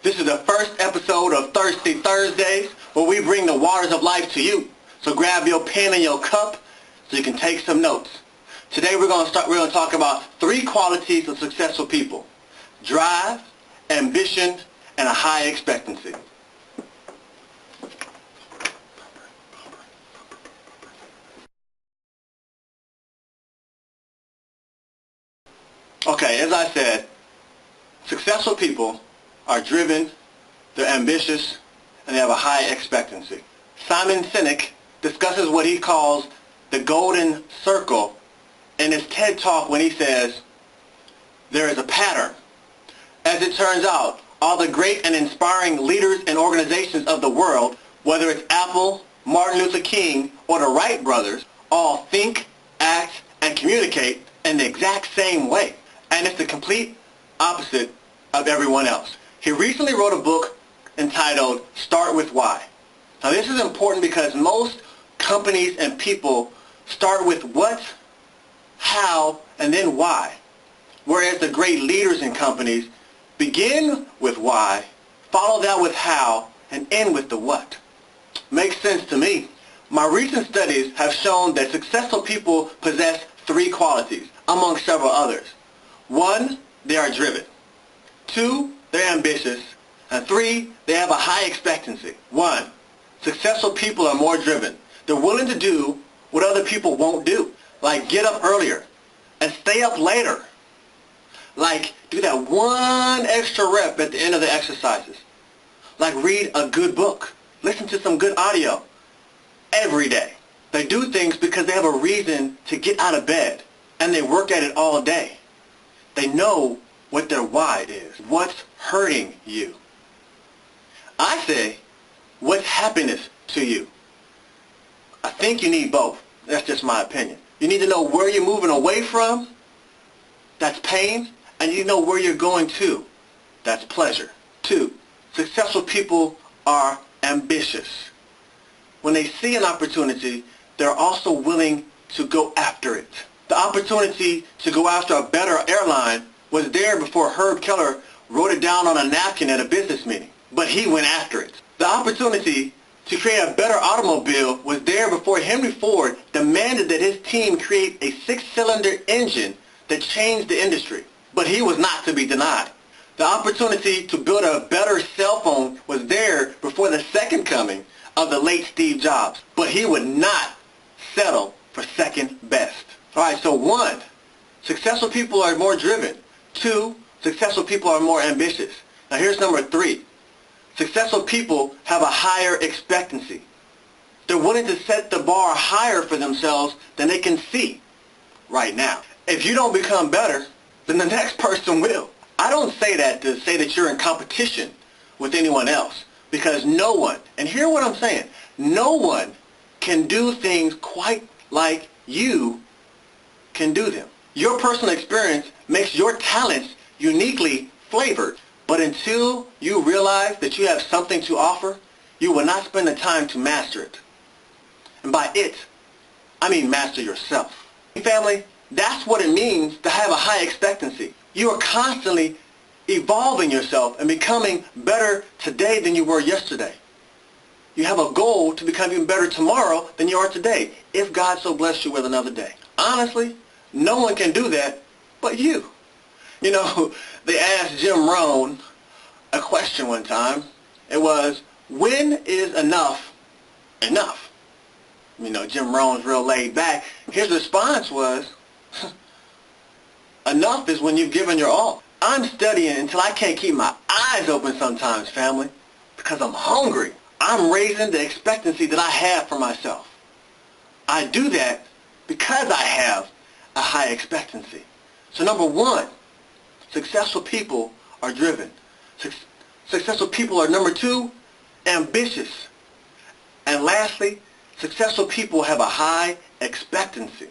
This is the first episode of Thirsty Thursdays, where we bring the waters of life to you. So grab your pen and your cup so you can take some notes. Today we're going to talk about 3 qualities of successful people: drive, ambition, and a high expectancy. Okay, as I said, successful people are driven, they're ambitious, and they have a high expectancy. Sinek discusses what he calls the golden circle in his TED Talk when he says, there is a pattern. As it turns out, all the great and inspiring leaders and organizations of the world, whether it's Apple, Martin Luther King, or the Wright Brothers, all think, act, and communicate in the exact same way. And it's the complete opposite of everyone else. He recently wrote a book entitled Start With Why. Now this is important because most companies and people start with what, how, and then why. Whereas the great leaders in companies begin with why, follow that with how, and end with the what. Makes sense to me. My recent studies have shown that successful people possess 3 qualities, among several others. 1, they are driven. 2, they're ambitious. And 3, they have a high expectancy. 1, successful people are more driven. They're willing to do what other people won't do, like get up earlier and stay up later. Like do that one extra rep at the end of the exercises. Like read a good book, listen to some good audio every day. They do things because they have a reason to get out of bed, and they work at it all day. They know what their why is, what's hurting you. I say, what's happiness to you? I think you need both. That's just my opinion. You need to know where you're moving away from, that's pain, and you know where you're going to, that's pleasure. 2, successful people are ambitious. When they see an opportunity, they're also willing to go after it. The opportunity to go after a better airline was there before Herb Keller wrote it down on a napkin at a business meeting, but he went after it. The opportunity to create a better automobile was there before Henry Ford demanded that his team create a 6-cylinder engine that changed the industry, but he was not to be denied. The opportunity to build a better cell phone was there before the second coming of the late Steve Jobs, but he would not settle for second best. Alright, so 1, successful people are more driven. 2, successful people are more ambitious. Now here's number 3. Successful people have a higher expectancy. They're willing to set the bar higher for themselves than they can see right now. If you don't become better, then the next person will. I don't say that to say that you're in competition with anyone else, because no one, and hear what I'm saying, no one can do things quite like you can do them. Your personal experience makes your talents uniquely flavored, but until you realize that you have something to offer, you will not spend the time to master it. And by it, I mean master yourself. Family, that's what it means to have a high expectancy. You are constantly evolving yourself and becoming better today than you were yesterday. You have a goal to become even better tomorrow than you are today, if God so blessed you with another day. Honestly, no one can do that but you. You know, they asked Jim Rohn a question one time. It was, when is enough enough? You know, Jim Rohn's real laid back. His response was, enough is when you've given your all. I'm studying until I can't keep my eyes open sometimes, family, because I'm hungry. I'm raising the expectancy that I have for myself. I do that because I have a high expectancy. So number 1, successful people are driven. Successful people are, number 2, ambitious. And lastly, successful people have a high expectancy.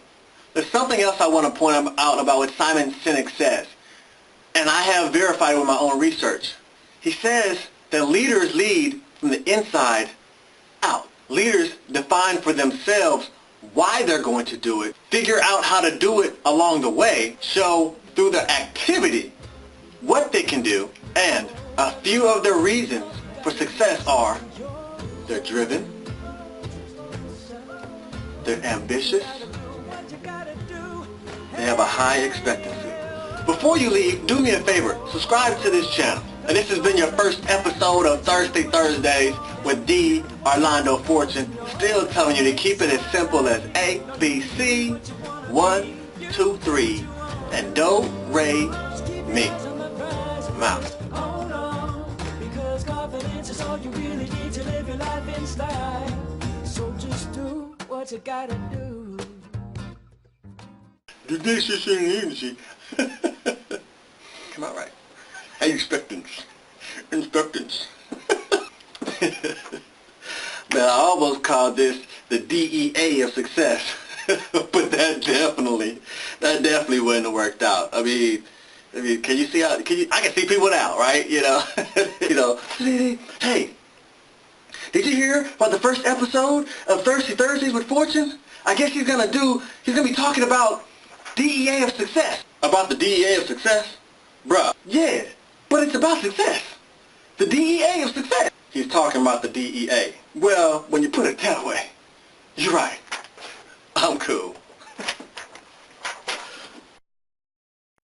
There's something else I want to point out about what Sinek says, and I have verified with my own research. He says that leaders lead from the inside out. Leaders define for themselves why they're going to do it, figure out how to do it along the way, show through their activity what they can do, and A few of their reasons for success are they're driven, they're ambitious, they have a high expectancy. Before you leave, do me a favor, subscribe to this channel. And this has been your first episode of Thirsty Thursdays with D. Orlando Fortune, still telling you to keep it as simple as A, B, C, 1, 2, 3, and do, re, mi. I'm out. Because confidence is all you really need to live your life in style. So just do what you gotta do. The dish is in energy. Come out right. Hey, expectance. Man, I almost called this the DEA of success. But that definitely wouldn't have worked out. I mean, can you see how, I can see people now, right? You know, hey, did you hear about the first episode of Thirsty Thursdays with Fortune? I guess he's gonna be talking about DEA of success. About the DEA of success? Bruh, yeah, but it's about success. The DEA of success. He's talking about the DEA. Well, when you put it that way, you're right.